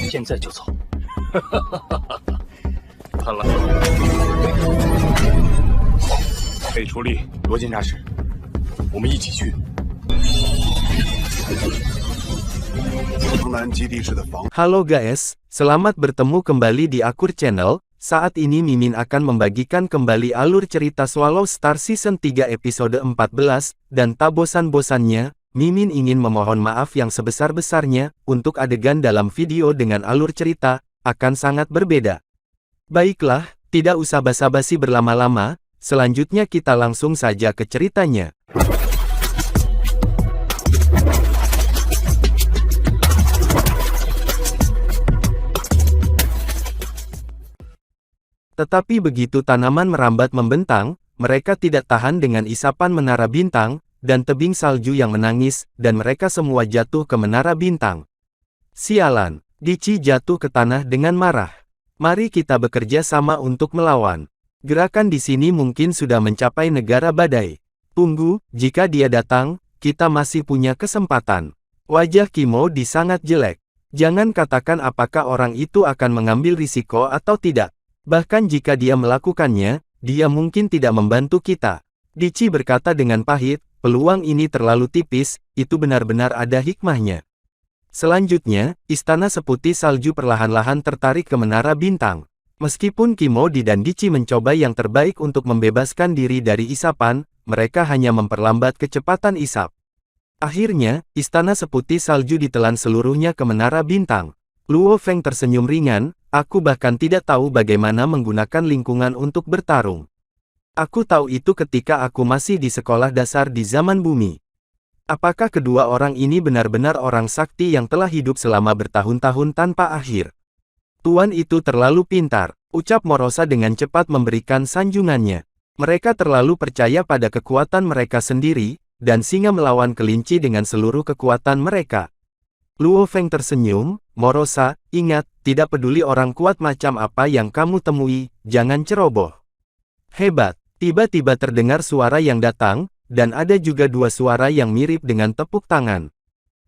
现在就走。看来可以出力，罗监察使，我们一起去。Halo guys, selamat bertemu kembali di Akur Channel. Saat ini Mimin akan membagikan kembali alur cerita Swallow Star Season 3 episode 14, dan tak bosan-bosannya, Mimin ingin memohon maaf yang sebesar-besarnya, untuk adegan dalam video dengan alur cerita, akan sangat berbeda. Baiklah, tidak usah basa-basi berlama-lama, selanjutnya kita langsung saja ke ceritanya. Tetapi begitu tanaman merambat membentang, mereka tidak tahan dengan isapan menara bintang, dan tebing salju yang menangis, dan mereka semua jatuh ke menara bintang. Sialan, Dici jatuh ke tanah dengan marah. Mari kita bekerja sama untuk melawan. Gerakan di sini mungkin sudah mencapai negara badai. Tunggu, jika dia datang, kita masih punya kesempatan. Wajah Kimodi sangat jelek. Jangan katakan apakah orang itu akan mengambil risiko atau tidak. Bahkan jika dia melakukannya, dia mungkin tidak membantu kita. Dici berkata dengan pahit, peluang ini terlalu tipis, itu benar-benar ada hikmahnya. Selanjutnya, istana seputih salju perlahan-lahan tertarik ke menara bintang. Meskipun Kimodi dan Dici mencoba yang terbaik untuk membebaskan diri dari isapan, mereka hanya memperlambat kecepatan isap. Akhirnya, istana seputih salju ditelan seluruhnya ke menara bintang. Luo Feng tersenyum ringan, aku bahkan tidak tahu bagaimana menggunakan lingkungan untuk bertarung. Aku tahu itu ketika aku masih di sekolah dasar di zaman bumi. Apakah kedua orang ini benar-benar orang sakti yang telah hidup selama bertahun-tahun tanpa akhir? Tuan itu terlalu pintar, ucap Morosa dengan cepat memberikan sanjungannya. Mereka terlalu percaya pada kekuatan mereka sendiri, dan singa melawan kelinci dengan seluruh kekuatan mereka. Luo Feng tersenyum, Morosa, ingat, tidak peduli orang kuat macam apa yang kamu temui, jangan ceroboh. Hebat, tiba-tiba terdengar suara yang datang, dan ada juga dua suara yang mirip dengan tepuk tangan.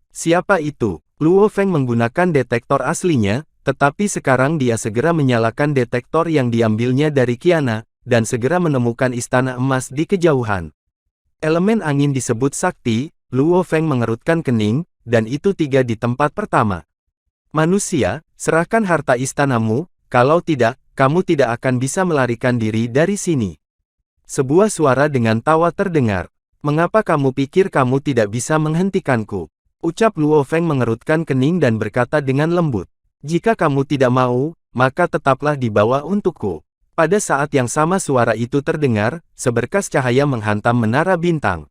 Siapa itu? Luo Feng menggunakan detektor aslinya, tetapi sekarang dia segera menyalakan detektor yang diambilnya dari Kiana, dan segera menemukan istana emas di kejauhan. Elemen angin disebut sakti, Luo Feng mengerutkan kening, dan itu tiga di tempat pertama. Manusia, serahkan harta istanamu, kalau tidak, kamu tidak akan bisa melarikan diri dari sini. Sebuah suara dengan tawa terdengar. Mengapa kamu pikir kamu tidak bisa menghentikanku? Ucap Luo Feng mengerutkan kening dan berkata dengan lembut. Jika kamu tidak mau, maka tetaplah di bawah untukku. Pada saat yang sama suara itu terdengar, seberkas cahaya menghantam menara bintang.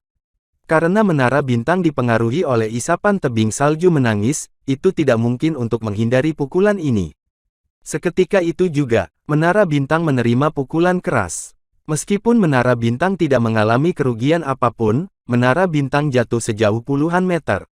Karena menara bintang dipengaruhi oleh isapan tebing salju menangis, itu tidak mungkin untuk menghindari pukulan ini. Seketika itu juga, menara bintang menerima pukulan keras. Meskipun menara bintang tidak mengalami kerugian apapun, menara bintang jatuh sejauh puluhan meter.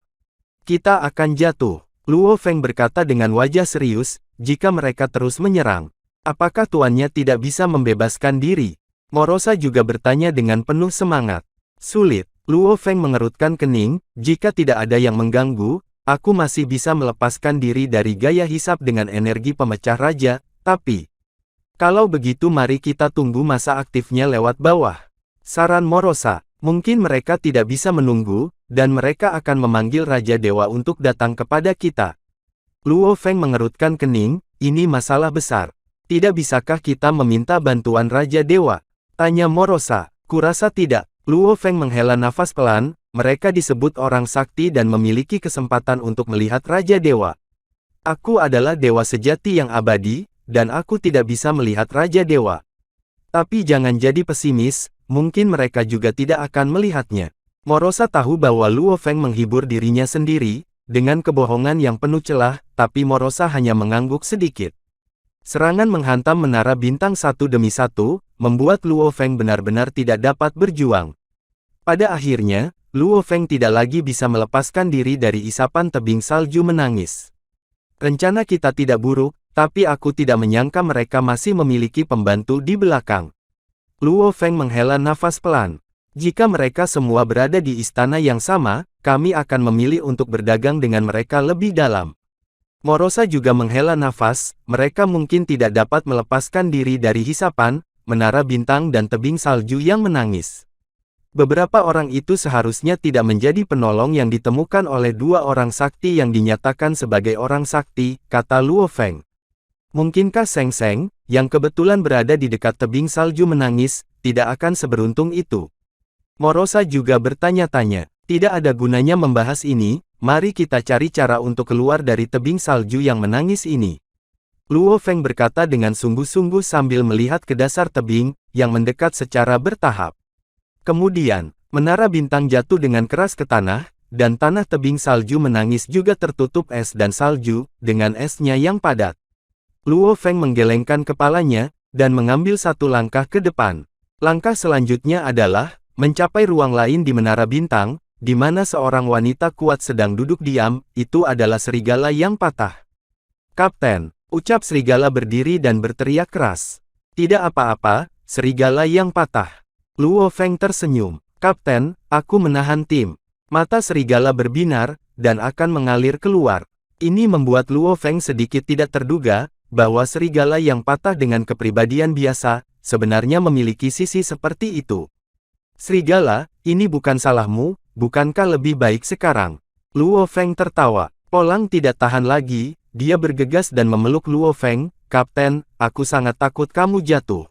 Kita akan jatuh, Luo Feng berkata dengan wajah serius, jika mereka terus menyerang. Apakah tuannya tidak bisa membebaskan diri? Morosa juga bertanya dengan penuh semangat. Sulit. Luo Feng mengerutkan kening, jika tidak ada yang mengganggu, aku masih bisa melepaskan diri dari gaya hisap dengan energi pemecah raja, tapi... Kalau begitu mari kita tunggu masa aktifnya lewat bawah. Saran Morosa, mungkin mereka tidak bisa menunggu, dan mereka akan memanggil Raja Dewa untuk datang kepada kita. Luo Feng mengerutkan kening, ini masalah besar. Tidak bisakah kita meminta bantuan Raja Dewa? Tanya Morosa, kurasa tidak. Luo Feng menghela nafas pelan, mereka disebut orang sakti dan memiliki kesempatan untuk melihat Raja Dewa. Aku adalah dewa sejati yang abadi, dan aku tidak bisa melihat Raja Dewa. Tapi jangan jadi pesimis, mungkin mereka juga tidak akan melihatnya. Morosa tahu bahwa Luo Feng menghibur dirinya sendiri, dengan kebohongan yang penuh celah, tapi Morosa hanya mengangguk sedikit. Serangan menghantam menara bintang satu demi satu, membuat Luo Feng benar-benar tidak dapat berjuang. Pada akhirnya, Luo Feng tidak lagi bisa melepaskan diri dari isapan tebing salju menangis. Rencana kita tidak buruk, tapi aku tidak menyangka mereka masih memiliki pembantu di belakang. Luo Feng menghela nafas pelan. Jika mereka semua berada di istana yang sama, kami akan memilih untuk berdagang dengan mereka lebih dalam. Morosa juga menghela nafas, mereka mungkin tidak dapat melepaskan diri dari hisapan, menara bintang dan tebing salju yang menangis. Beberapa orang itu seharusnya tidak menjadi penolong yang ditemukan oleh dua orang sakti yang dinyatakan sebagai orang sakti, kata Luo Feng. Mungkinkah Seng Seng, yang kebetulan berada di dekat tebing salju menangis, tidak akan seberuntung itu? Morosa juga bertanya-tanya. Tidak ada gunanya membahas ini, mari kita cari cara untuk keluar dari tebing salju yang menangis ini. Luo Feng berkata dengan sungguh-sungguh sambil melihat ke dasar tebing, yang mendekat secara bertahap. Kemudian, menara bintang jatuh dengan keras ke tanah, dan tanah tebing salju menangis juga tertutup es dan salju, dengan esnya yang padat. Luo Feng menggelengkan kepalanya, dan mengambil satu langkah ke depan. Langkah selanjutnya adalah, mencapai ruang lain di menara bintang, di mana seorang wanita kuat sedang duduk diam, itu adalah serigala yang patah. Kapten, ucap serigala berdiri dan berteriak keras. Tidak apa-apa, serigala yang patah. Luo Feng tersenyum. Kapten, aku menahan tim. Mata serigala berbinar, dan akan mengalir keluar. Ini membuat Luo Feng sedikit tidak terduga, bahwa serigala yang patah dengan kepribadian biasa, sebenarnya memiliki sisi seperti itu. Serigala, ini bukan salahmu, bukankah lebih baik sekarang? Luo Feng tertawa. Polang tidak tahan lagi, dia bergegas dan memeluk Luo Feng. Kapten, aku sangat takut kamu jatuh.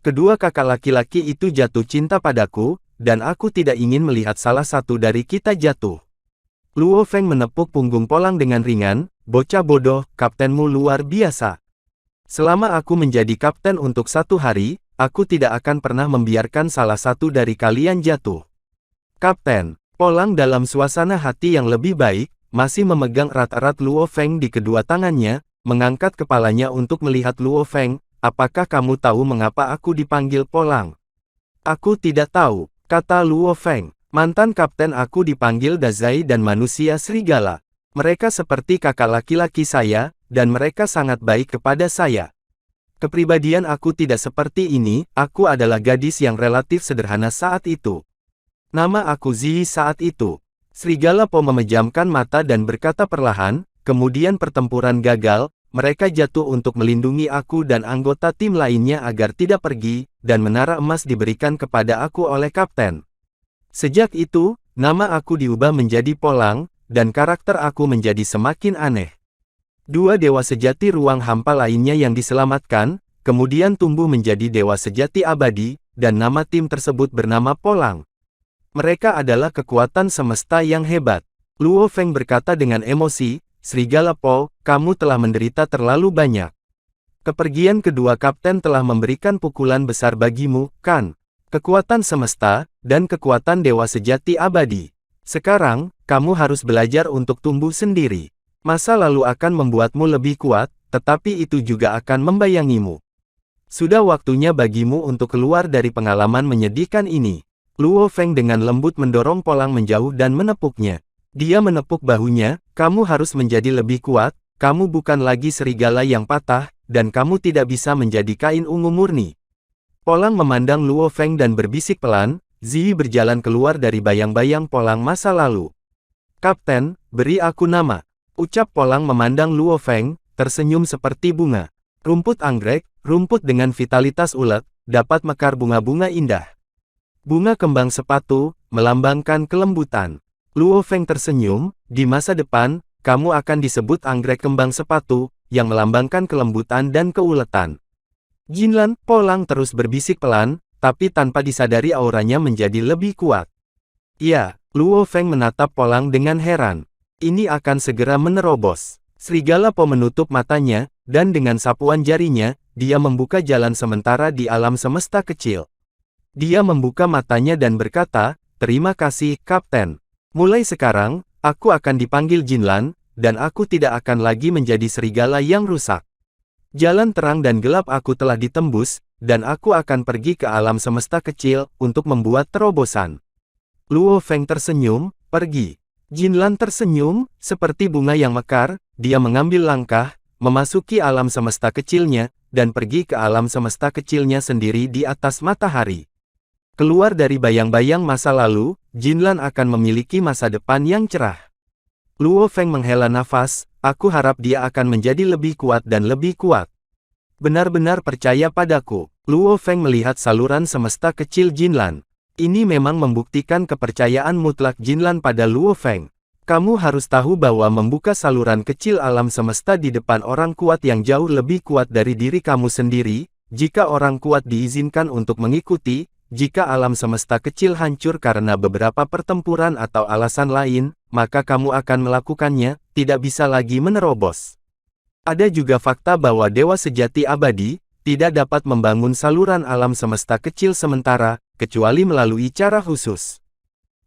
Kedua kakak laki-laki itu jatuh cinta padaku, dan aku tidak ingin melihat salah satu dari kita jatuh. Luo Feng menepuk punggung Polang dengan ringan. Bocah bodoh, kaptenmu luar biasa. Selama aku menjadi kapten untuk 1 hari, aku tidak akan pernah membiarkan salah satu dari kalian jatuh. Kapten, Polang dalam suasana hati yang lebih baik, masih memegang erat-erat Luo Feng di kedua tangannya, mengangkat kepalanya untuk melihat Luo Feng. Apakah kamu tahu mengapa aku dipanggil Polang? Aku tidak tahu, kata Luo Feng. Mantan kapten aku dipanggil Dazai dan manusia serigala. Mereka seperti kakak laki-laki saya, dan mereka sangat baik kepada saya. Kepribadian aku tidak seperti ini, aku adalah gadis yang relatif sederhana saat itu. Nama aku Zi saat itu. Serigala Po memejamkan mata dan berkata perlahan, kemudian pertempuran gagal, mereka jatuh untuk melindungi aku dan anggota tim lainnya agar tidak pergi, dan menara emas diberikan kepada aku oleh kapten. Sejak itu, nama aku diubah menjadi Polang, dan karakter aku menjadi semakin aneh. Dua dewa sejati ruang hampa lainnya yang diselamatkan, kemudian tumbuh menjadi dewa sejati abadi, dan nama tim tersebut bernama Polang. Mereka adalah kekuatan semesta yang hebat. Luo Feng berkata dengan emosi, Serigala Po, kamu telah menderita terlalu banyak. Kepergian kedua kapten telah memberikan pukulan besar bagimu, kan? Kekuatan semesta, dan kekuatan dewa sejati abadi. Sekarang, kamu harus belajar untuk tumbuh sendiri. Masa lalu akan membuatmu lebih kuat, tetapi itu juga akan membayangimu. Sudah waktunya bagimu untuk keluar dari pengalaman menyedihkan ini. Luo Feng dengan lembut mendorong Polang menjauh dan menepuknya. Dia menepuk bahunya, kamu harus menjadi lebih kuat, kamu bukan lagi serigala yang patah, dan kamu tidak bisa menjadi kain ungu murni. Polang memandang Luo Feng dan berbisik pelan, Zi berjalan keluar dari bayang-bayang Polang masa lalu. Kapten, beri aku nama. Ucap Polang memandang Luo Feng, tersenyum seperti bunga. Rumput anggrek, rumput dengan vitalitas ulet, dapat mekar bunga-bunga indah. Bunga kembang sepatu, melambangkan kelembutan. Luo Feng tersenyum, di masa depan, kamu akan disebut anggrek kembang sepatu, yang melambangkan kelembutan dan keuletan. Jinlan, Polang terus berbisik pelan, tapi tanpa disadari auranya menjadi lebih kuat. Ya, Luo Feng menatap Polang dengan heran. Ini akan segera menerobos. Serigala Po menutup matanya, dan dengan sapuan jarinya, dia membuka jalan sementara di alam semesta kecil. Dia membuka matanya dan berkata, terima kasih, Kapten. Mulai sekarang, aku akan dipanggil Jinlan, dan aku tidak akan lagi menjadi serigala yang rusak. Jalan terang dan gelap aku telah ditembus, dan aku akan pergi ke alam semesta kecil, untuk membuat terobosan. Luo Feng tersenyum, pergi. Jinlan tersenyum, seperti bunga yang mekar, dia mengambil langkah, memasuki alam semesta kecilnya, dan pergi ke alam semesta kecilnya sendiri di atas matahari. Keluar dari bayang-bayang masa lalu, Jinlan akan memiliki masa depan yang cerah. Luo Feng menghela nafas, aku harap dia akan menjadi lebih kuat dan lebih kuat. Benar-benar percaya padaku. Luo Feng melihat saluran semesta kecil Jinlan. Ini memang membuktikan kepercayaan mutlak Jinlan pada Luo Feng. Kamu harus tahu bahwa membuka saluran kecil alam semesta di depan orang kuat yang jauh lebih kuat dari diri kamu sendiri, jika orang kuat diizinkan untuk mengikuti, jika alam semesta kecil hancur karena beberapa pertempuran atau alasan lain, maka kamu akan melakukannya, tidak bisa lagi menerobos. Ada juga fakta bahwa dewa sejati abadi, tidak dapat membangun saluran alam semesta kecil sementara, kecuali melalui cara khusus.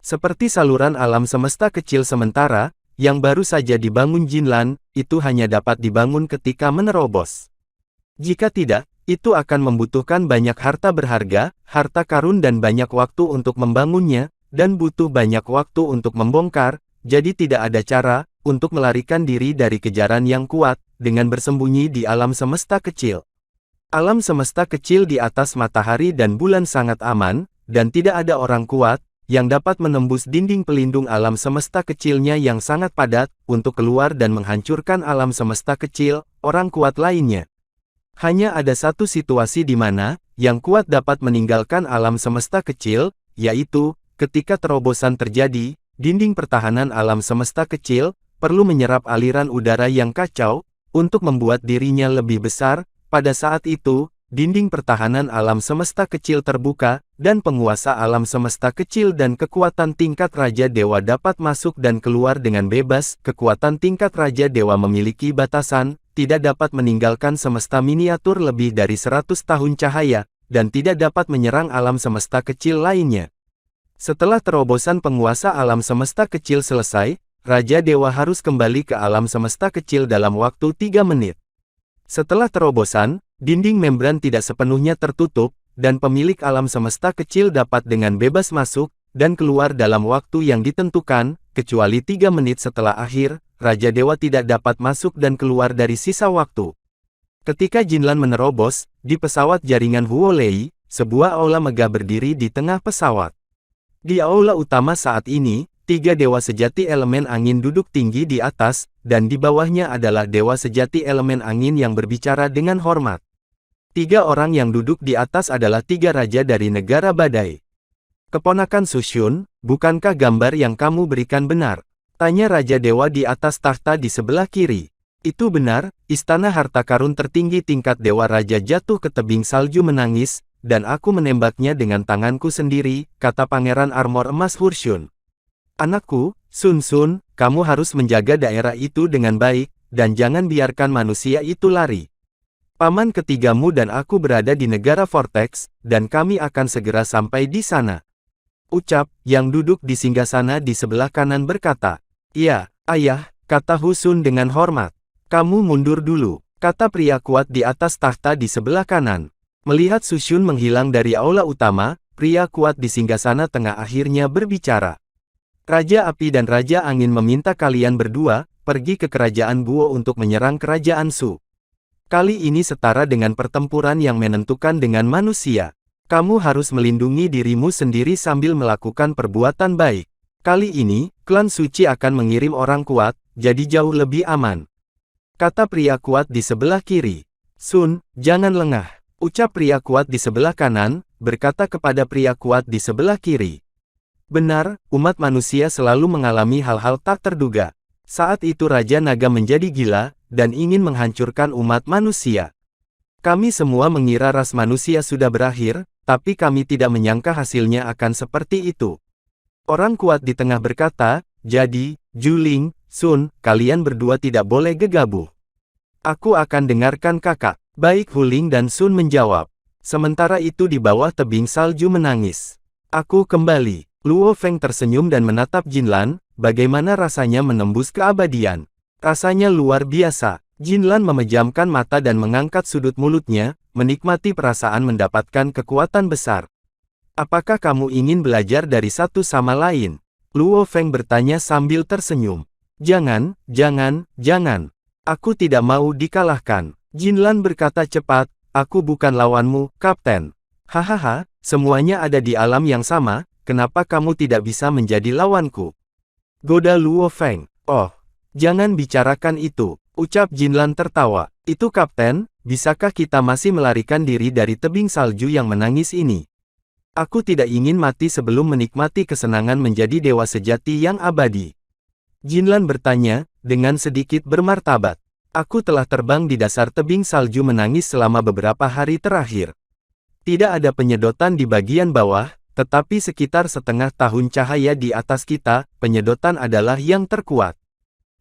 Seperti saluran alam semesta kecil sementara, yang baru saja dibangun Jinlan, itu hanya dapat dibangun ketika menerobos. Jika tidak, itu akan membutuhkan banyak harta berharga, harta karun dan banyak waktu untuk membangunnya, dan butuh banyak waktu untuk membongkar, jadi tidak ada cara untuk melarikan diri dari kejaran yang kuat, dengan bersembunyi di alam semesta kecil. Alam semesta kecil di atas matahari dan bulan sangat aman, dan tidak ada orang kuat, yang dapat menembus dinding pelindung alam semesta kecilnya yang sangat padat, untuk keluar dan menghancurkan alam semesta kecil, orang kuat lainnya. Hanya ada satu situasi di mana, yang kuat dapat meninggalkan alam semesta kecil, yaitu, ketika terobosan terjadi, dinding pertahanan alam semesta kecil, perlu menyerap aliran udara yang kacau, untuk membuat dirinya lebih besar. Pada saat itu, dinding pertahanan alam semesta kecil terbuka, dan penguasa alam semesta kecil dan kekuatan tingkat Raja Dewa dapat masuk dan keluar dengan bebas. Kekuatan tingkat Raja Dewa memiliki batasan, tidak dapat meninggalkan semesta miniatur lebih dari 100 tahun cahaya, dan tidak dapat menyerang alam semesta kecil lainnya. Setelah terobosan penguasa alam semesta kecil selesai, Raja Dewa harus kembali ke alam semesta kecil dalam waktu 3 menit. Setelah terobosan, dinding membran tidak sepenuhnya tertutup, dan pemilik alam semesta kecil dapat dengan bebas masuk, dan keluar dalam waktu yang ditentukan, kecuali 3 menit setelah akhir, Raja Dewa tidak dapat masuk dan keluar dari sisa waktu. Ketika Jinlan menerobos, di pesawat jaringan Huolei, sebuah aula megah berdiri di tengah pesawat. Di aula utama saat ini, 3 dewa sejati elemen angin duduk tinggi di atas, dan di bawahnya adalah dewa sejati elemen angin yang berbicara dengan hormat. 3 orang yang duduk di atas adalah 3 raja dari negara badai. Keponakan Sushun, bukankah gambar yang kamu berikan benar? Tanya Raja Dewa di atas tahta di sebelah kiri. Itu benar, istana harta karun tertinggi tingkat dewa raja jatuh ke tebing salju menangis, dan aku menembaknya dengan tanganku sendiri, kata Pangeran Armor Emas Hurshun. Anakku, Sun Sun, kamu harus menjaga daerah itu dengan baik, dan jangan biarkan manusia itu lari. Paman ketigamu dan aku berada di negara Vortex, dan kami akan segera sampai di sana. Ucap, yang duduk di singgasana di sebelah kanan berkata, "Iya, ayah," kata Husun dengan hormat. "Kamu mundur dulu," kata pria kuat di atas tahta di sebelah kanan. Melihat Sushun menghilang dari aula utama, pria kuat di singgasana tengah akhirnya berbicara. Raja Api dan Raja Angin meminta kalian berdua, pergi ke kerajaan Guo untuk menyerang kerajaan Su. Kali ini setara dengan pertempuran yang menentukan dengan manusia. Kamu harus melindungi dirimu sendiri sambil melakukan perbuatan baik. Kali ini, klan suci akan mengirim orang kuat, jadi jauh lebih aman. Kata pria kuat di sebelah kiri. Sun, jangan lengah. Ucap pria kuat di sebelah kanan, berkata kepada pria kuat di sebelah kiri. Benar, umat manusia selalu mengalami hal-hal tak terduga. Saat itu Raja Naga menjadi gila, dan ingin menghancurkan umat manusia. Kami semua mengira ras manusia sudah berakhir, tapi kami tidak menyangka hasilnya akan seperti itu. Orang kuat di tengah berkata, jadi, Juling, Sun, kalian berdua tidak boleh gegabah. Aku akan dengarkan kakak. Baik, Huling dan Sun menjawab. Sementara itu di bawah tebing salju menangis. Aku kembali. Luo Feng tersenyum dan menatap Jinlan, bagaimana rasanya menembus keabadian. Rasanya luar biasa. Jinlan memejamkan mata dan mengangkat sudut mulutnya, menikmati perasaan mendapatkan kekuatan besar. Apakah kamu ingin belajar dari satu sama lain? Luo Feng bertanya sambil tersenyum. Jangan, jangan, jangan. Aku tidak mau dikalahkan. Jinlan berkata cepat, aku bukan lawanmu, Kapten. Hahaha, semuanya ada di alam yang sama. Kenapa kamu tidak bisa menjadi lawanku? Goda Luo Feng. Oh, Jangan bicarakan itu, ucap Jinlan tertawa. Itu kapten, bisakah kita masih melarikan diri dari tebing salju yang menangis ini? Aku tidak ingin mati sebelum menikmati kesenangan menjadi dewa sejati yang abadi. Jinlan bertanya, dengan sedikit bermartabat. Aku telah terbang di dasar tebing salju menangis selama beberapa hari terakhir. Tidak ada penyedotan di bagian bawah, tetapi sekitar setengah tahun cahaya di atas kita, penyedotan adalah yang terkuat.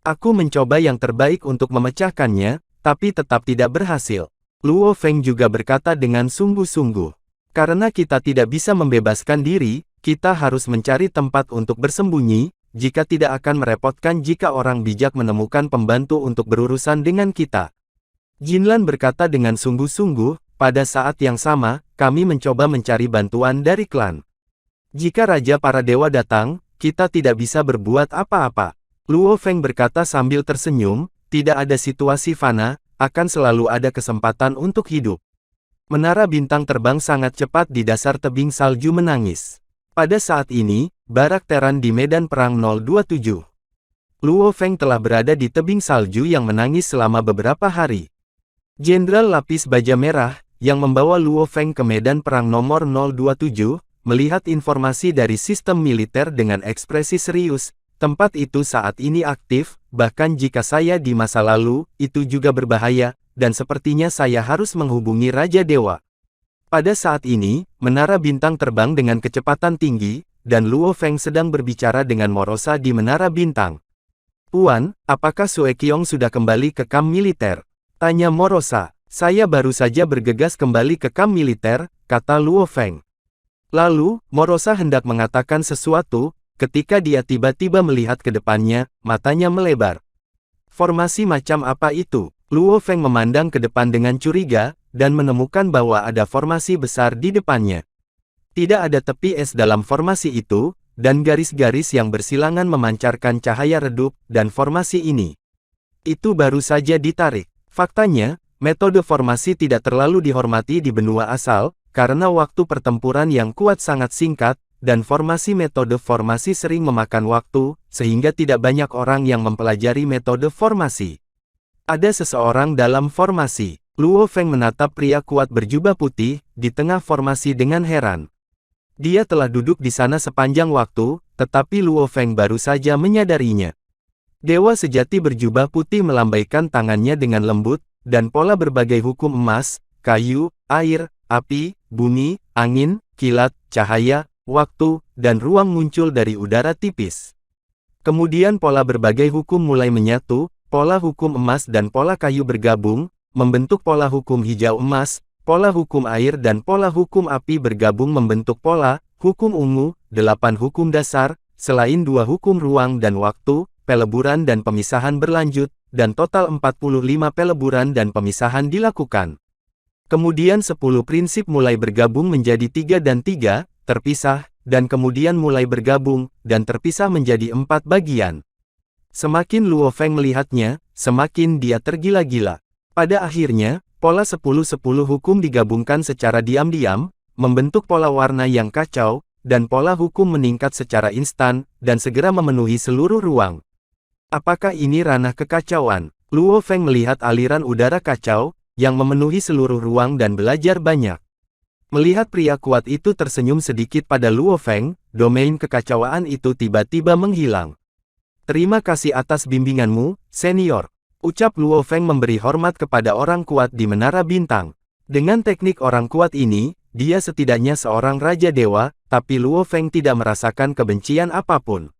Aku mencoba yang terbaik untuk memecahkannya, tapi tetap tidak berhasil. Luo Feng juga berkata dengan sungguh-sungguh. Karena kita tidak bisa membebaskan diri, kita harus mencari tempat untuk bersembunyi, jika tidak akan merepotkan jika orang bijak menemukan pembantu untuk berurusan dengan kita. Jinlan berkata dengan sungguh-sungguh, pada saat yang sama, kami mencoba mencari bantuan dari klan. Jika Raja para Dewa datang, kita tidak bisa berbuat apa-apa. Luo Feng berkata sambil tersenyum, tidak ada situasi fana, akan selalu ada kesempatan untuk hidup. Menara bintang terbang sangat cepat di dasar tebing salju menangis. Pada saat ini, barak Teran di medan perang 027. Luo Feng telah berada di tebing salju yang menangis selama beberapa hari. Jenderal Lapis Baja Merah, yang membawa Luo Feng ke medan perang nomor 027, melihat informasi dari sistem militer dengan ekspresi serius. Tempat itu saat ini aktif, bahkan jika saya di masa lalu, itu juga berbahaya, dan sepertinya saya harus menghubungi Raja Dewa. Pada saat ini, menara bintang terbang dengan kecepatan tinggi, dan Luo Feng sedang berbicara dengan Morosa di menara bintang. Puan, apakah Sue Qiong sudah kembali ke kamp militer? Tanya Morosa. Saya baru saja bergegas kembali ke kamp militer, kata Luo Feng. Lalu, Morosa hendak mengatakan sesuatu, ketika dia tiba-tiba melihat ke depannya, matanya melebar. Formasi macam apa itu? Luo Feng memandang ke depan dengan curiga, dan menemukan bahwa ada formasi besar di depannya. Tidak ada tepi es dalam formasi itu, dan garis-garis yang bersilangan memancarkan cahaya redup, dan formasi ini. Itu baru saja ditarik. Faktanya, metode formasi tidak terlalu dihormati di benua asal, karena waktu pertempuran yang kuat sangat singkat, dan formasi metode formasi sering memakan waktu, sehingga tidak banyak orang yang mempelajari metode formasi. Ada seseorang dalam formasi. Luo Feng menatap pria kuat berjubah putih, di tengah formasi dengan heran. Dia telah duduk di sana sepanjang waktu, tetapi Luo Feng baru saja menyadarinya. Dewa sejati berjubah putih melambaikan tangannya dengan lembut, dan pola berbagai hukum emas, kayu, air, api, bumi, angin, kilat, cahaya, waktu, dan ruang muncul dari udara tipis. Kemudian pola berbagai hukum mulai menyatu, pola hukum emas dan pola kayu bergabung, membentuk pola hukum hijau emas, pola hukum air dan pola hukum api bergabung membentuk pola, hukum ungu, 8 hukum dasar, selain 2 hukum ruang dan waktu, peleburan dan pemisahan berlanjut, dan total 45 peleburan dan pemisahan dilakukan. Kemudian 10 prinsip mulai bergabung menjadi 3 dan 3, terpisah, dan kemudian mulai bergabung, dan terpisah menjadi 4 bagian. Semakin Luo Feng melihatnya, semakin dia tergila-gila. Pada akhirnya, pola 10-10 hukum digabungkan secara diam-diam, membentuk pola warna yang kacau, dan pola hukum meningkat secara instan, dan segera memenuhi seluruh ruang. Apakah ini ranah kekacauan? Luo Feng melihat aliran udara kacau, yang memenuhi seluruh ruang dan belajar banyak. Melihat pria kuat itu tersenyum sedikit pada Luo Feng, domain kekacauan itu tiba-tiba menghilang. Terima kasih atas bimbinganmu, senior. Ucap Luo Feng memberi hormat kepada orang kuat di menara bintang. Dengan teknik orang kuat ini, dia setidaknya seorang raja dewa, tapi Luo Feng tidak merasakan kebencian apapun.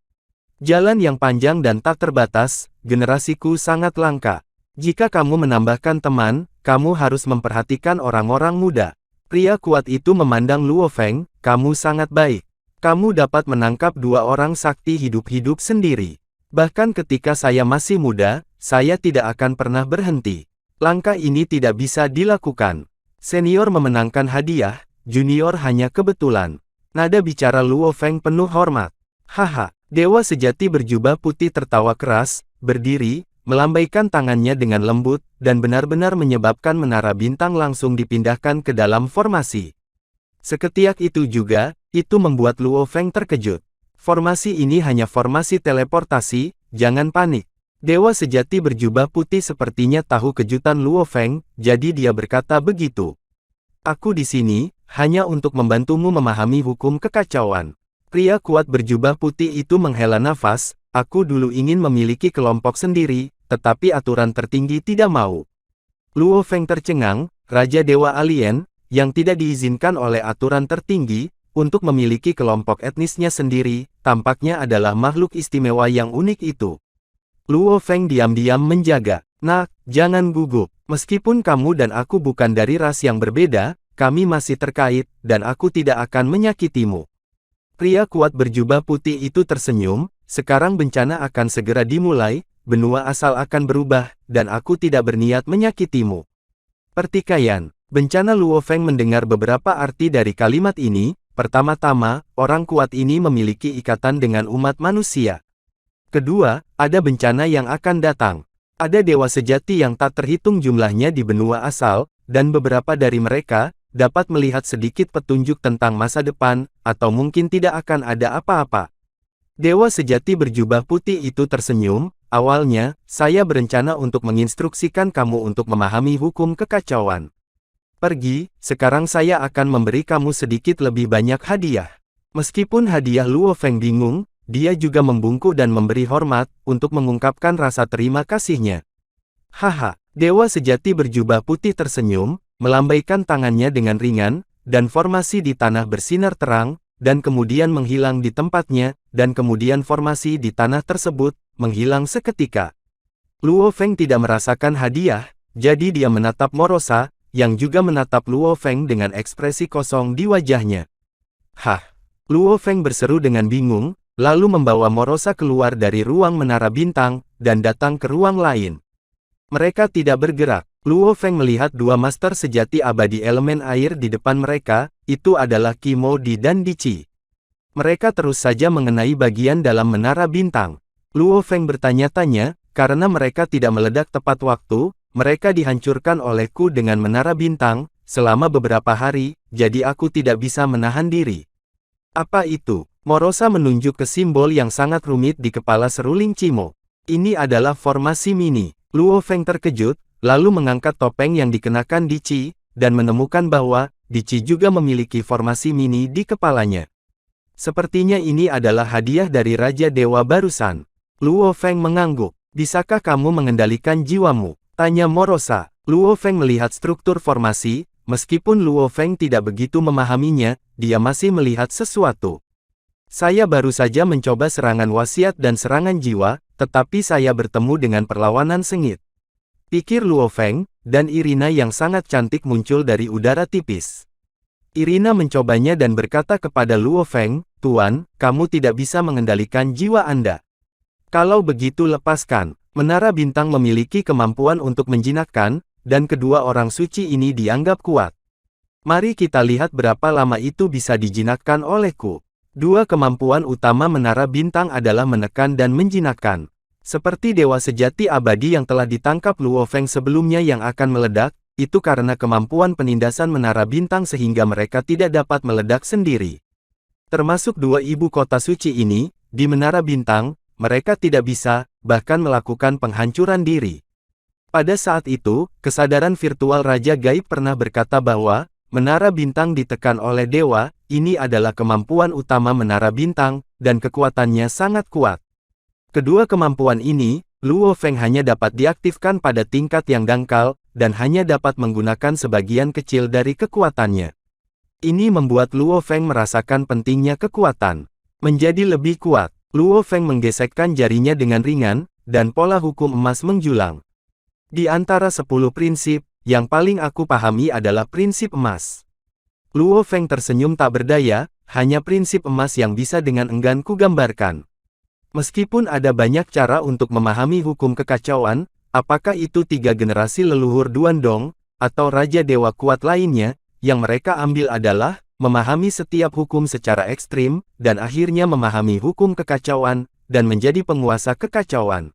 Jalan yang panjang dan tak terbatas, generasiku sangat langka. Jika kamu menambahkan teman, kamu harus memperhatikan orang-orang muda. Pria kuat itu memandang Luo Feng, kamu sangat baik. Kamu dapat menangkap 2 orang sakti hidup-hidup sendiri. Bahkan ketika saya masih muda, saya tidak akan pernah berhenti. Langkah ini tidak bisa dilakukan. Senior memenangkan hadiah, junior hanya kebetulan. Nada bicara Luo Feng penuh hormat. Haha, dewa sejati berjubah putih tertawa keras, berdiri, melambaikan tangannya dengan lembut, dan benar-benar menyebabkan menara bintang langsung dipindahkan ke dalam formasi. Seketiak itu juga, itu membuat Luo Feng terkejut. Formasi ini hanya formasi teleportasi, jangan panik. Dewa sejati berjubah putih sepertinya tahu kejutan Luo Feng, jadi dia berkata begitu. Aku di sini, hanya untuk membantumu memahami hukum kekacauan. Pria kuat berjubah putih itu menghela nafas, aku dulu ingin memiliki kelompok sendiri, tetapi aturan tertinggi tidak mau. Luo Feng tercengang, Raja Dewa Alien, yang tidak diizinkan oleh aturan tertinggi, untuk memiliki kelompok etnisnya sendiri, tampaknya adalah makhluk istimewa yang unik itu. Luo Feng diam-diam menjaga. Nak, jangan gugup. Meskipun kamu dan aku bukan dari ras yang berbeda, kami masih terkait, dan aku tidak akan menyakitimu. Pria kuat berjubah putih itu tersenyum, sekarang bencana akan segera dimulai, benua asal akan berubah, dan aku tidak berniat menyakitimu. Pertikaian. Bencana Luo Feng mendengar beberapa arti dari kalimat ini. Pertama-tama, orang kuat ini memiliki ikatan dengan umat manusia. Kedua, ada bencana yang akan datang. Ada dewa sejati yang tak terhitung jumlahnya di benua asal, dan beberapa dari mereka dapat melihat sedikit petunjuk tentang masa depan, atau mungkin tidak akan ada apa-apa. Dewa sejati berjubah putih itu tersenyum. Awalnya, saya berencana untuk menginstruksikan kamu untuk memahami hukum kekacauan. Pergi, sekarang saya akan memberi kamu sedikit lebih banyak hadiah. Meskipun hadiah Luo Feng bingung, dia juga membungkuk dan memberi hormat, untuk mengungkapkan rasa terima kasihnya. Haha, dewa sejati berjubah putih tersenyum, melambaikan tangannya dengan ringan, dan formasi di tanah bersinar terang, dan kemudian menghilang di tempatnya, dan kemudian formasi di tanah tersebut, menghilang seketika. Luo Feng tidak merasakan hadiah, jadi dia menatap Morosa, yang juga menatap Luo Feng dengan ekspresi kosong di wajahnya. Hah! Luo Feng berseru dengan bingung, lalu membawa Morosa keluar dari ruang menara bintang, dan datang ke ruang lain. Mereka tidak bergerak. Luo Feng melihat dua master sejati abadi elemen air di depan mereka, itu adalah Kimo Di dan Di Qi. Mereka terus saja mengenai bagian dalam menara bintang. Luo Feng bertanya-tanya, karena mereka tidak meledak tepat waktu, mereka dihancurkan olehku dengan menara bintang, selama beberapa hari, jadi aku tidak bisa menahan diri. Apa itu? Morosa menunjuk ke simbol yang sangat rumit di kepala seruling Cimo. Ini adalah formasi mini. Luo Feng terkejut, lalu mengangkat topeng yang dikenakan Di Qi, dan menemukan bahwa Di Qi juga memiliki formasi mini di kepalanya. Sepertinya ini adalah hadiah dari Raja Dewa barusan. Luo Feng mengangguk. Bisakah kamu mengendalikan jiwamu? Tanya Morosa. Luo Feng melihat struktur formasi, meskipun Luo Feng tidak begitu memahaminya, dia masih melihat sesuatu. Saya baru saja mencoba serangan wasiat dan serangan jiwa, tetapi saya bertemu dengan perlawanan sengit. Pikir Luo Feng, dan Irina yang sangat cantik muncul dari udara tipis. Irina mencobanya dan berkata kepada Luo Feng, Tuan, kamu tidak bisa mengendalikan jiwa Anda. Kalau begitu lepaskan. Menara bintang memiliki kemampuan untuk menjinakkan, dan kedua orang suci ini dianggap kuat. Mari kita lihat berapa lama itu bisa dijinakkan olehku. Dua kemampuan utama menara bintang adalah menekan dan menjinakkan. Seperti dewa sejati abadi yang telah ditangkap Luo Feng sebelumnya yang akan meledak, itu karena kemampuan penindasan menara bintang sehingga mereka tidak dapat meledak sendiri. Termasuk dua ibu kota suci ini, di menara bintang, mereka tidak bisa, bahkan melakukan penghancuran diri. Pada saat itu, kesadaran virtual Raja Gaib pernah berkata bahwa, menara bintang ditekan oleh dewa, ini adalah kemampuan utama menara bintang, dan kekuatannya sangat kuat. Kedua kemampuan ini, Luo Feng hanya dapat diaktifkan pada tingkat yang dangkal, dan hanya dapat menggunakan sebagian kecil dari kekuatannya. Ini membuat Luo Feng merasakan pentingnya kekuatan. Menjadi lebih kuat, Luo Feng menggesekkan jarinya dengan ringan, dan pola hukum emas menjulang. Di antara 10 prinsip, yang paling aku pahami adalah prinsip emas. Luo Feng tersenyum tak berdaya, hanya prinsip emas yang bisa dengan enggan kugambarkan. Meskipun ada banyak cara untuk memahami hukum kekacauan, apakah itu 3 generasi leluhur Duandong, atau Raja Dewa kuat lainnya, yang mereka ambil adalah, memahami setiap hukum secara ekstrim, dan akhirnya memahami hukum kekacauan, dan menjadi penguasa kekacauan.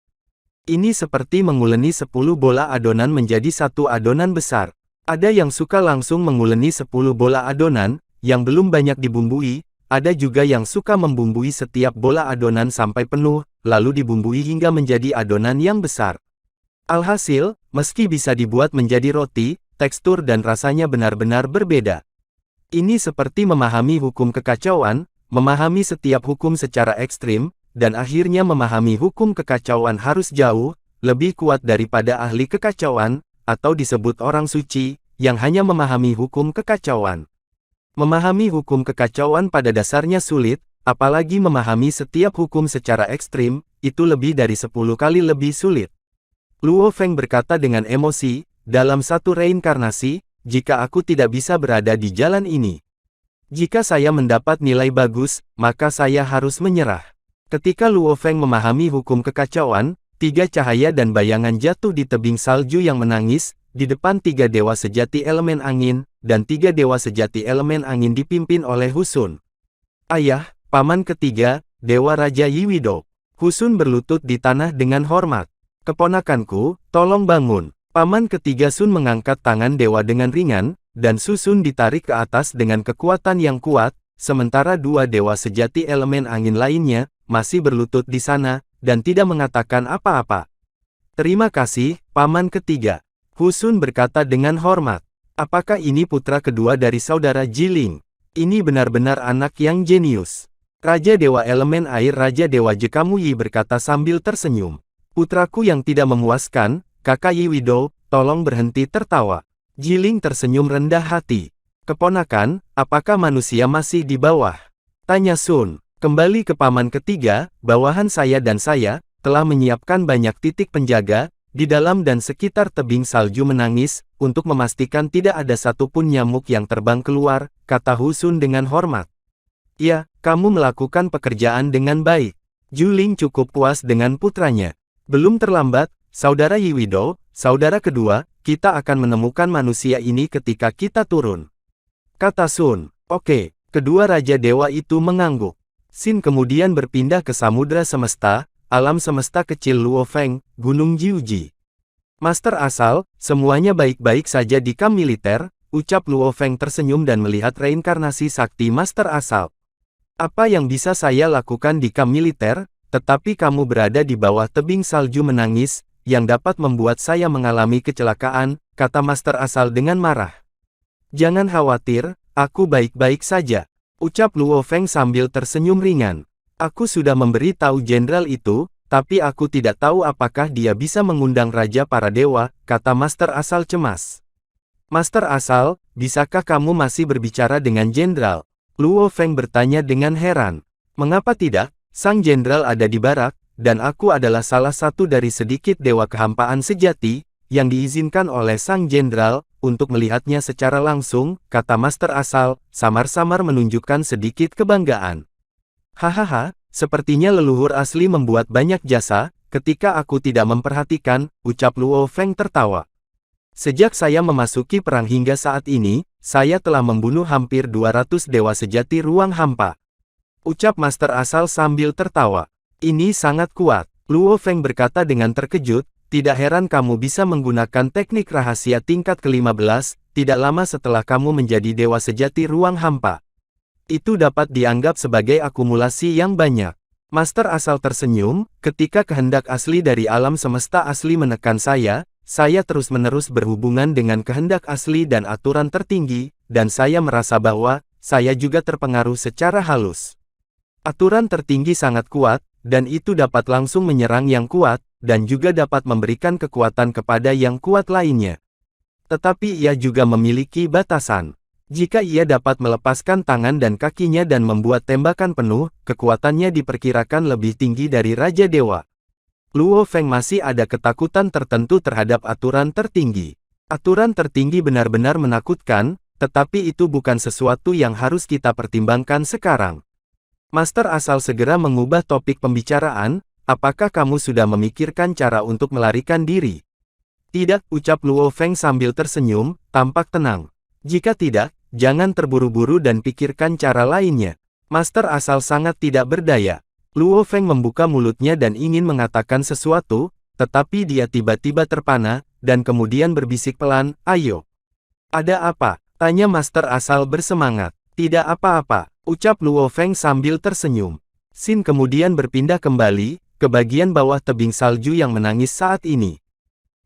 Ini seperti menguleni 10 bola adonan menjadi satu adonan besar. Ada yang suka langsung menguleni 10 bola adonan, yang belum banyak dibumbui, ada juga yang suka membumbui setiap bola adonan sampai penuh, lalu dibumbui hingga menjadi adonan yang besar. Alhasil, meski bisa dibuat menjadi roti, tekstur dan rasanya benar-benar berbeda. Ini seperti memahami hukum kekacauan, memahami setiap hukum secara ekstrim, dan akhirnya memahami hukum kekacauan harus jauh lebih kuat daripada ahli kekacauan, atau disebut orang suci, yang hanya memahami hukum kekacauan. Memahami hukum kekacauan pada dasarnya sulit, apalagi memahami setiap hukum secara ekstrim, itu lebih dari 10 kali lebih sulit. Luo Feng berkata dengan emosi, dalam satu reinkarnasi, jika aku tidak bisa berada di jalan ini. Jika saya mendapat nilai bagus, maka saya harus menyerah. Ketika Luo Feng memahami hukum kekacauan, 3 cahaya dan bayangan jatuh di tebing salju yang menangis, di depan 3 dewa sejati elemen angin, dan 3 dewa sejati elemen angin dipimpin oleh Husun. Ayah, paman ketiga, Dewa Raja Yiwido. Husun berlutut di tanah dengan hormat. Keponakanku, tolong bangun. Paman ketiga Sun mengangkat tangan dewa dengan ringan, dan Susun ditarik ke atas dengan kekuatan yang kuat, sementara 2 dewa sejati elemen angin lainnya, masih berlutut di sana, dan tidak mengatakan apa-apa. Terima kasih, paman ketiga. Husun berkata dengan hormat. Apakah ini putra kedua dari saudara Jiling? Ini benar-benar anak yang jenius. Raja Dewa Elemen Air Raja Dewa Jekamuyi berkata sambil tersenyum. Putraku yang tidak memuaskan, kakak Yiwido, tolong berhenti tertawa. Jiling tersenyum rendah hati. Keponakan, apakah manusia masih di bawah? Tanya Sun. Kembali ke paman ketiga, bawahan saya dan saya, telah menyiapkan banyak titik penjaga, di dalam dan sekitar tebing salju menangis, untuk memastikan tidak ada satupun nyamuk yang terbang keluar, kata Husun dengan hormat. Ya, kamu melakukan pekerjaan dengan baik. Juling cukup puas dengan putranya. Belum terlambat, saudara Yiwido, saudara kedua, kita akan menemukan manusia ini ketika kita turun. Kata Sun. Oke, kedua Raja Dewa itu mengangguk. Sin kemudian berpindah ke Samudra Semesta, alam semesta kecil Luo Feng, Gunung Jiuji. Master asal, semuanya baik-baik saja di kamp militer, ucap Luo Feng tersenyum dan melihat reinkarnasi sakti Master asal. Apa yang bisa saya lakukan di kamp militer, tetapi kamu berada di bawah tebing salju menangis, yang dapat membuat saya mengalami kecelakaan, kata Master asal dengan marah. Jangan khawatir, aku baik-baik saja, ucap Luo Feng sambil tersenyum ringan. Aku sudah memberi tahu jenderal itu, tapi aku tidak tahu apakah dia bisa mengundang Raja para Dewa, kata Master Asal cemas. Master Asal, bisakah kamu masih berbicara dengan jenderal? Luo Feng bertanya dengan heran. Mengapa tidak? Sang jenderal ada di barak, dan aku adalah salah satu dari sedikit dewa kehampaan sejati, yang diizinkan oleh sang jenderal, untuk melihatnya secara langsung, kata Master Asal, samar-samar menunjukkan sedikit kebanggaan. Hahaha, sepertinya leluhur asli membuat banyak jasa, ketika aku tidak memperhatikan, ucap Luo Feng tertawa. Sejak saya memasuki perang hingga saat ini, saya telah membunuh hampir 200 dewa sejati ruang hampa. Ucap Master Asal sambil tertawa. Ini sangat kuat. Luo Feng berkata dengan terkejut, tidak heran kamu bisa menggunakan teknik rahasia tingkat ke-15, tidak lama setelah kamu menjadi dewa sejati ruang hampa. Itu dapat dianggap sebagai akumulasi yang banyak. Master Asal tersenyum, ketika kehendak asli dari alam semesta asli menekan saya terus-menerus berhubungan dengan kehendak asli dan aturan tertinggi, dan saya merasa bahwa, saya juga terpengaruh secara halus. Aturan tertinggi sangat kuat, dan itu dapat langsung menyerang yang kuat, dan juga dapat memberikan kekuatan kepada yang kuat lainnya. Tetapi ia juga memiliki batasan. Jika ia dapat melepaskan tangan dan kakinya dan membuat tembakan penuh, kekuatannya diperkirakan lebih tinggi dari Raja Dewa. Luo Feng masih ada ketakutan tertentu terhadap aturan tertinggi. Aturan tertinggi benar-benar menakutkan, tetapi itu bukan sesuatu yang harus kita pertimbangkan sekarang. Master Asal segera mengubah topik pembicaraan, apakah kamu sudah memikirkan cara untuk melarikan diri? Tidak, ucap Luo Feng sambil tersenyum, tampak tenang. Jika tidak, jangan terburu-buru dan pikirkan cara lainnya. Master Asal sangat tidak berdaya. Luo Feng membuka mulutnya dan ingin mengatakan sesuatu, tetapi dia tiba-tiba terpana, dan kemudian berbisik pelan, ayo. Ada apa? Tanya Master Asal bersemangat. Tidak apa-apa. Ucap Luo Feng sambil tersenyum. Xin kemudian berpindah kembali, ke bagian bawah tebing salju yang menangis saat ini.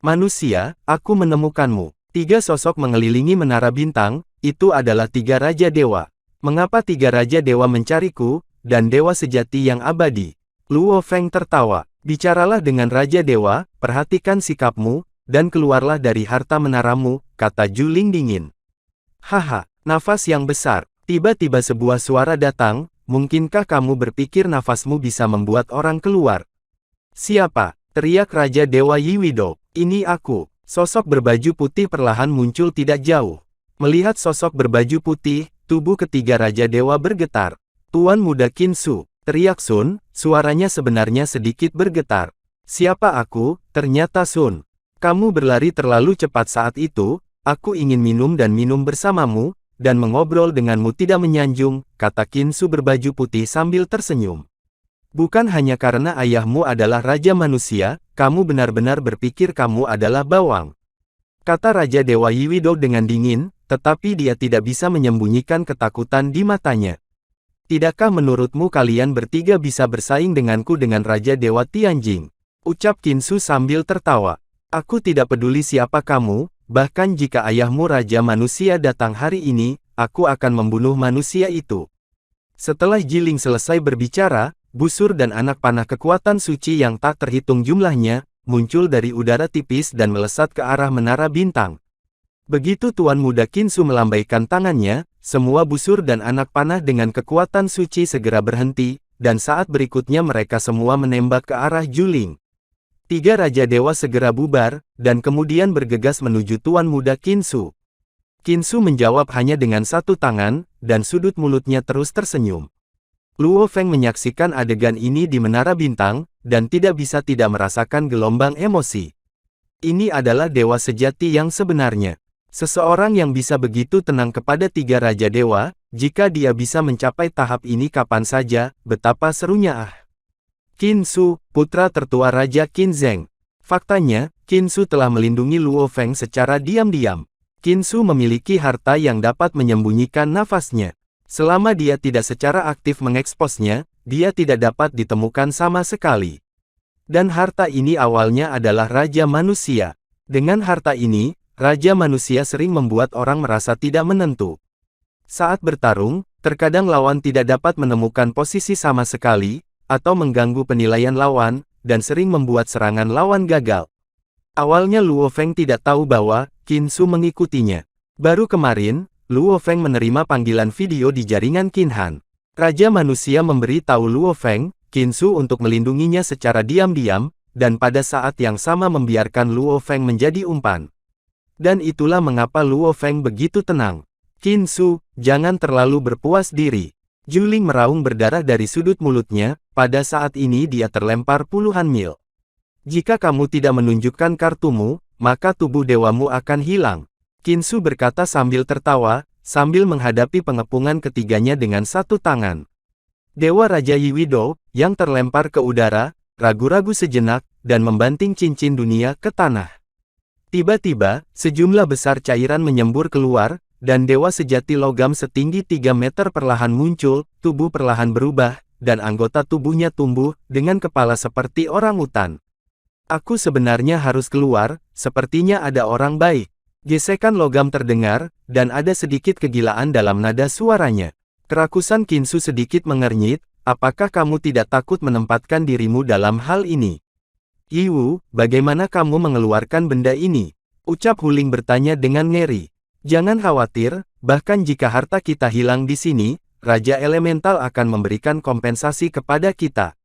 Manusia, aku menemukanmu. 3 sosok mengelilingi menara bintang, itu adalah 3 Raja Dewa. Mengapa 3 Raja Dewa mencariku, dan Dewa sejati yang abadi? Luo Feng tertawa. Bicaralah dengan Raja Dewa, perhatikan sikapmu, dan keluarlah dari harta menaramu, kata Juling dingin. Haha, nafas yang besar. Tiba-tiba sebuah suara datang, mungkinkah kamu berpikir nafasmu bisa membuat orang keluar? Siapa? Teriak Raja Dewa Yiwido. Ini aku. Sosok berbaju putih perlahan muncul tidak jauh. Melihat sosok berbaju putih, tubuh ketiga Raja Dewa bergetar. Tuan Muda Qinsu, teriak Sun, suaranya sebenarnya sedikit bergetar. Siapa aku? Ternyata Sun. Kamu berlari terlalu cepat saat itu, aku ingin minum dan minum bersamamu, dan mengobrol denganmu tidak menyanjung, kata Qinsu berbaju putih sambil tersenyum. Bukan hanya karena ayahmu adalah Raja Manusia, kamu benar-benar berpikir kamu adalah bawang. Kata Raja Dewa Yiwido dengan dingin, tetapi dia tidak bisa menyembunyikan ketakutan di matanya. Tidakkah menurutmu kalian bertiga bisa bersaing denganku dengan Raja Dewa Tianjing? Ucap Qinsu sambil tertawa. Aku tidak peduli siapa kamu, bahkan jika ayahmu Raja Manusia datang hari ini, aku akan membunuh manusia itu. Setelah Jiling selesai berbicara, busur dan anak panah kekuatan suci yang tak terhitung jumlahnya, muncul dari udara tipis dan melesat ke arah menara bintang. Begitu Tuan Muda Qinsu melambaikan tangannya, semua busur dan anak panah dengan kekuatan suci segera berhenti, dan saat berikutnya mereka semua menembak ke arah Juling. 3 Raja Dewa segera bubar, dan kemudian bergegas menuju Tuan Muda Qinsu. Qinsu menjawab hanya dengan satu tangan, dan sudut mulutnya terus tersenyum. Luo Feng menyaksikan adegan ini di Menara Bintang, dan tidak bisa tidak merasakan gelombang emosi. Ini adalah dewa sejati yang sebenarnya. Seseorang yang bisa begitu tenang kepada 3 Raja Dewa, jika dia bisa mencapai tahap ini kapan saja, betapa serunya ah. Qinsu, putra tertua Raja Qinzheng. Faktanya, Qinsu telah melindungi Luo Feng secara diam-diam. Qinsu memiliki harta yang dapat menyembunyikan nafasnya. Selama dia tidak secara aktif mengeksposnya, dia tidak dapat ditemukan sama sekali. Dan harta ini awalnya adalah Raja Manusia. Dengan harta ini, Raja Manusia sering membuat orang merasa tidak menentu. Saat bertarung, terkadang lawan tidak dapat menemukan posisi sama sekali, atau mengganggu penilaian lawan, dan sering membuat serangan lawan gagal. Awalnya Luo Feng tidak tahu bahwa Qinsu mengikutinya. Baru kemarin, Luo Feng menerima panggilan video di jaringan Qinhan. Raja Manusia memberi tahu Luo Feng, Qinsu untuk melindunginya secara diam-diam, dan pada saat yang sama membiarkan Luo Feng menjadi umpan. Dan itulah mengapa Luo Feng begitu tenang. Qinsu, jangan terlalu berpuas diri. Juling meraung berdarah dari sudut mulutnya, pada saat ini dia terlempar puluhan mil. Jika kamu tidak menunjukkan kartumu, maka tubuh dewamu akan hilang. Qinsu berkata sambil tertawa, sambil menghadapi pengepungan ketiganya dengan satu tangan. Dewa Raja Yiwido, yang terlempar ke udara, ragu-ragu sejenak, dan membanting cincin dunia ke tanah. Tiba-tiba, sejumlah besar cairan menyembur keluar, dan dewa sejati logam setinggi 3 meter perlahan muncul, tubuh perlahan berubah, dan anggota tubuhnya tumbuh, dengan kepala seperti orang utan. Aku sebenarnya harus keluar, sepertinya ada orang baik. Gesekan logam terdengar, dan ada sedikit kegilaan dalam nada suaranya. Kerakusan Qinsu sedikit mengernyit, apakah kamu tidak takut menempatkan dirimu dalam hal ini? Yiwu, bagaimana kamu mengeluarkan benda ini? Ucap Huling bertanya dengan ngeri. Jangan khawatir, bahkan jika harta kita hilang di sini, Raja Elemental akan memberikan kompensasi kepada kita.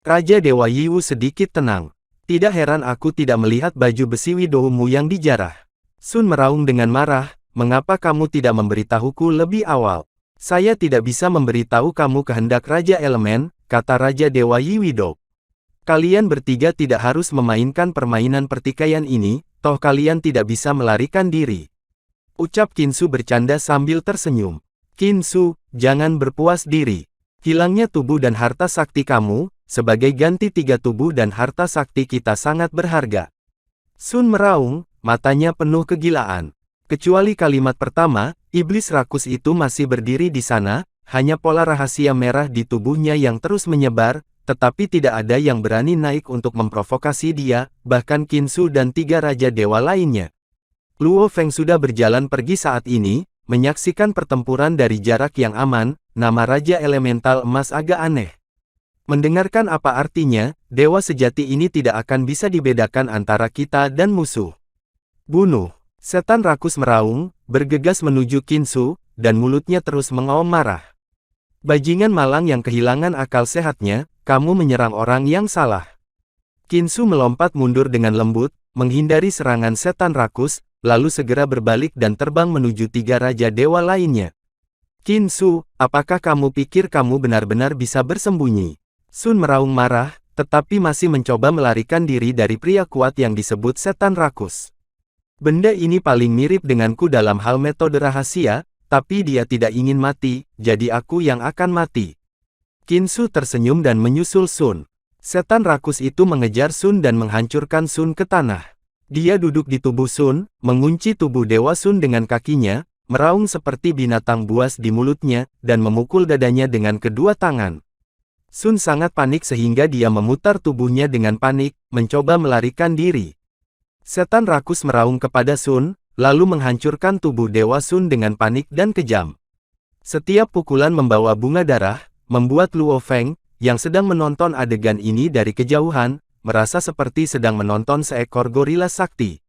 Raja Dewa Yiwu sedikit tenang. Tidak heran aku tidak melihat baju besi Widowmu yang dijarah. Sun meraung dengan marah, mengapa kamu tidak memberitahuku lebih awal? Saya tidak bisa memberitahu kamu kehendak Raja Elemen, kata Raja Dewa Yiwido. Kalian bertiga tidak harus memainkan permainan pertikaian ini, toh kalian tidak bisa melarikan diri. Ucap Qinsu bercanda sambil tersenyum. Qinsu, jangan berpuas diri. Hilangnya tubuh dan harta sakti kamu, sebagai ganti 3 tubuh dan harta sakti kita sangat berharga. Sun meraung, matanya penuh kegilaan. Kecuali kalimat pertama, iblis rakus itu masih berdiri di sana, hanya pola rahasia merah di tubuhnya yang terus menyebar, tetapi tidak ada yang berani naik untuk memprovokasi dia, bahkan Qin Su dan 3 Raja Dewa lainnya. Luo Feng sudah berjalan pergi saat ini, menyaksikan pertempuran dari jarak yang aman. Nama Raja Elemental Emas agak aneh. Mendengarkan apa artinya, dewa sejati ini tidak akan bisa dibedakan antara kita dan musuh. Bunuh! Setan rakus meraung, bergegas menuju Qin Su, dan mulutnya terus mengaum marah. Bajingan malang yang kehilangan akal sehatnya, kamu menyerang orang yang salah. Qin Su melompat mundur dengan lembut, menghindari serangan setan rakus, lalu segera berbalik dan terbang menuju 3 Raja Dewa lainnya. Qin Su, apakah kamu pikir kamu benar-benar bisa bersembunyi? Sun meraung marah, tetapi masih mencoba melarikan diri dari pria kuat yang disebut setan rakus. Benda ini paling mirip denganku dalam hal metode rahasia, tapi dia tidak ingin mati, jadi aku yang akan mati. Qin Su tersenyum dan menyusul Sun. Setan rakus itu mengejar Sun dan menghancurkan Sun ke tanah. Dia duduk di tubuh Sun, mengunci tubuh Dewa Sun dengan kakinya, meraung seperti binatang buas di mulutnya, dan memukul dadanya dengan kedua tangan. Sun sangat panik sehingga dia memutar tubuhnya dengan panik, mencoba melarikan diri. Setan rakus meraung kepada Sun, lalu menghancurkan tubuh Dewa Sun dengan panik dan kejam. Setiap pukulan membawa bunga darah, membuat Luo Feng, yang sedang menonton adegan ini dari kejauhan, merasa seperti sedang menonton seekor gorila sakti.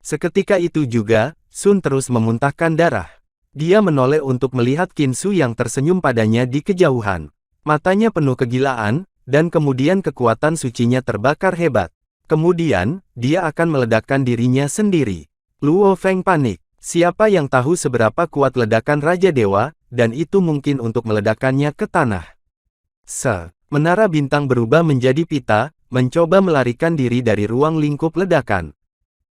Seketika itu juga, Sun terus memuntahkan darah. Dia menoleh untuk melihat Qin Su yang tersenyum padanya di kejauhan. Matanya penuh kegilaan, dan kemudian kekuatan sucinya terbakar hebat. Kemudian, dia akan meledakkan dirinya sendiri. Luo Feng panik. Siapa yang tahu seberapa kuat ledakan Raja Dewa, dan itu mungkin untuk meledakkannya ke tanah. Menara bintang berubah menjadi pita, mencoba melarikan diri dari ruang lingkup ledakan.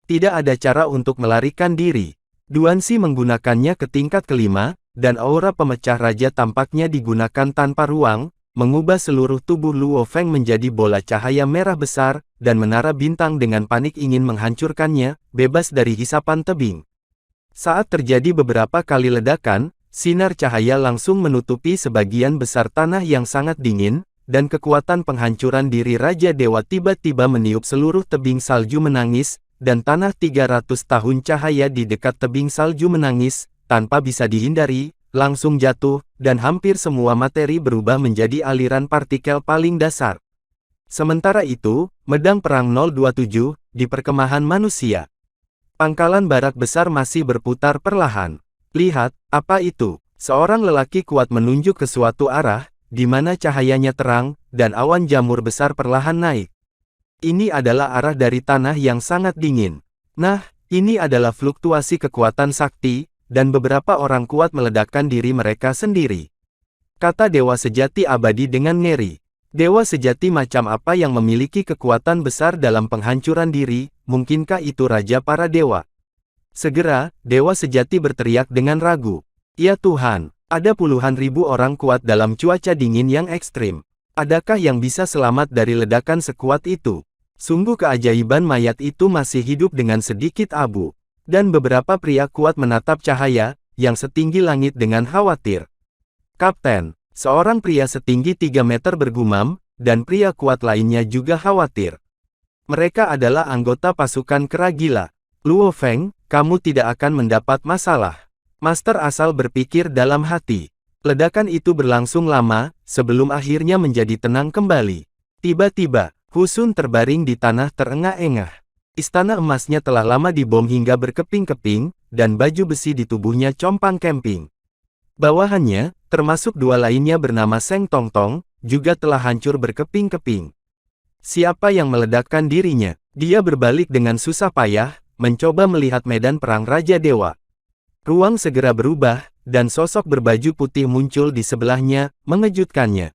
Tidak ada cara untuk melarikan diri. Duanxi menggunakannya ke tingkat kelima, dan aura pemecah raja tampaknya digunakan tanpa ruang, mengubah seluruh tubuh Luo Feng menjadi bola cahaya merah besar, dan menara bintang dengan panik ingin menghancurkannya, bebas dari hisapan tebing. Saat terjadi beberapa kali ledakan, sinar cahaya langsung menutupi sebagian besar tanah yang sangat dingin, dan kekuatan penghancuran diri Raja Dewa tiba-tiba meniup seluruh tebing salju menangis, dan tanah 300 tahun cahaya di dekat tebing salju menangis, tanpa bisa dihindari, langsung jatuh, dan hampir semua materi berubah menjadi aliran partikel paling dasar. Sementara itu, medang perang 027, di perkemahan manusia. Pangkalan barak besar masih berputar perlahan. Lihat, apa itu? Seorang lelaki kuat menunjuk ke suatu arah, di mana cahayanya terang, dan awan jamur besar perlahan naik. Ini adalah arah dari tanah yang sangat dingin. Nah, ini adalah fluktuasi kekuatan sakti, dan beberapa orang kuat meledakkan diri mereka sendiri. Kata Dewa Sejati abadi dengan ngeri. Dewa sejati macam apa yang memiliki kekuatan besar dalam penghancuran diri, mungkinkah itu Raja para Dewa? Segera, Dewa Sejati berteriak dengan ragu. Ya Tuhan, ada puluhan ribu orang kuat dalam cuaca dingin yang ekstrim. Adakah yang bisa selamat dari ledakan sekuat itu? Sungguh keajaiban mayat itu masih hidup dengan sedikit abu. Dan beberapa pria kuat menatap cahaya, yang setinggi langit dengan khawatir. Kapten, seorang pria setinggi 3 meter bergumam, dan pria kuat lainnya juga khawatir. Mereka adalah anggota pasukan kera gila. Luo Feng, kamu tidak akan mendapat masalah. Master asal berpikir dalam hati. Ledakan itu berlangsung lama, sebelum akhirnya menjadi tenang kembali. Tiba-tiba, Hu Sun terbaring di tanah terengah-engah. Istana emasnya telah lama dibom hingga berkeping-keping, dan baju besi di tubuhnya compang-camping. Bawahannya, termasuk 2 lainnya bernama Seng Tong Tong, juga telah hancur berkeping-keping. Siapa yang meledakkan dirinya? Dia berbalik dengan susah payah, mencoba melihat medan perang Raja Dewa. Ruang segera berubah, dan sosok berbaju putih muncul di sebelahnya, mengejutkannya.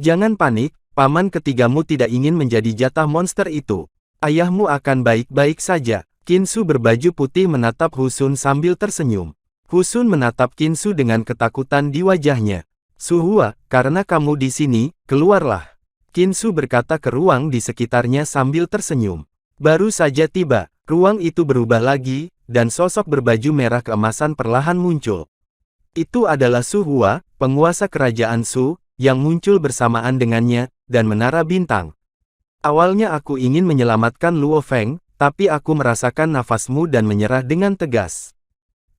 Jangan panik, paman ketigamu tidak ingin menjadi jatah monster itu. Ayahmu akan baik-baik saja. Qin Su berbaju putih menatap Hu Sun sambil tersenyum. Hu Sun menatap Qin Su dengan ketakutan di wajahnya. Su Hua, karena kamu di sini, keluarlah. Qin Su berkata ke ruang di sekitarnya sambil tersenyum. Baru saja tiba, ruang itu berubah lagi, dan sosok berbaju merah keemasan perlahan muncul. Itu adalah Su Hua, penguasa kerajaan Su, yang muncul bersamaan dengannya, dan menara bintang. Awalnya aku ingin menyelamatkan Luo Feng, tapi aku merasakan nafasmu dan menyerah dengan tegas.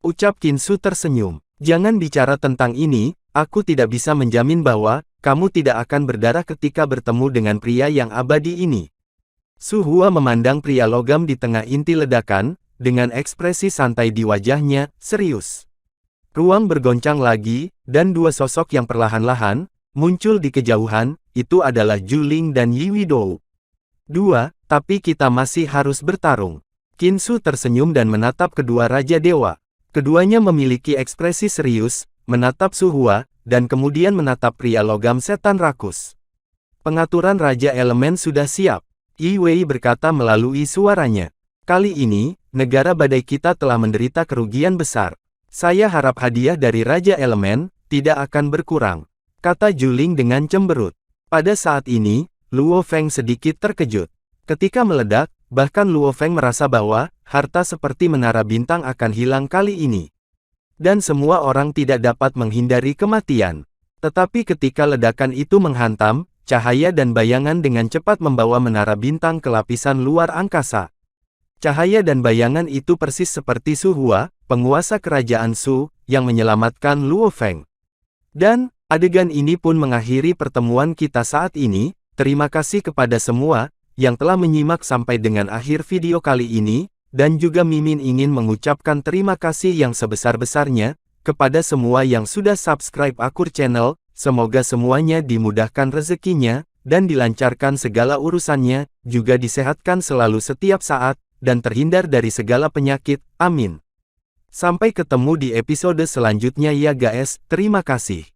Ucap Qin Su tersenyum. Jangan bicara tentang ini, aku tidak bisa menjamin bahwa, kamu tidak akan berdarah ketika bertemu dengan pria yang abadi ini. Su Hua memandang pria logam di tengah inti ledakan, dengan ekspresi santai di wajahnya, serius. Ruang bergoncang lagi, dan dua sosok yang perlahan-lahan, muncul di kejauhan, itu adalah Zhu Ling dan Yi Widou. Tapi kita masih harus bertarung. Qin Su tersenyum dan menatap kedua Raja Dewa. Keduanya memiliki ekspresi serius, menatap Su Hua, dan kemudian menatap pria logam setan rakus. Pengaturan Raja Elemen sudah siap. Yi Wei berkata melalui suaranya. Kali ini, negara badai kita telah menderita kerugian besar. Saya harap hadiah dari Raja Elemen, tidak akan berkurang, kata Zhu Ling dengan cemberut. Pada saat ini, Luo Feng sedikit terkejut. Ketika meledak, bahkan Luo Feng merasa bahwa, harta seperti menara bintang akan hilang kali ini. Dan semua orang tidak dapat menghindari kematian. Tetapi ketika ledakan itu menghantam, cahaya dan bayangan dengan cepat membawa menara bintang ke lapisan luar angkasa. Cahaya dan bayangan itu persis seperti Su Hua, penguasa kerajaan Su, yang menyelamatkan Luo Feng. Dan, adegan ini pun mengakhiri pertemuan kita saat ini. Terima kasih kepada semua, yang telah menyimak sampai dengan akhir video kali ini, dan juga Mimin ingin mengucapkan terima kasih yang sebesar-besarnya, kepada semua yang sudah subscribe Akur Channel, semoga semuanya dimudahkan rezekinya, dan dilancarkan segala urusannya, juga disehatkan selalu setiap saat, dan terhindar dari segala penyakit, amin. Sampai ketemu di episode selanjutnya ya guys, terima kasih.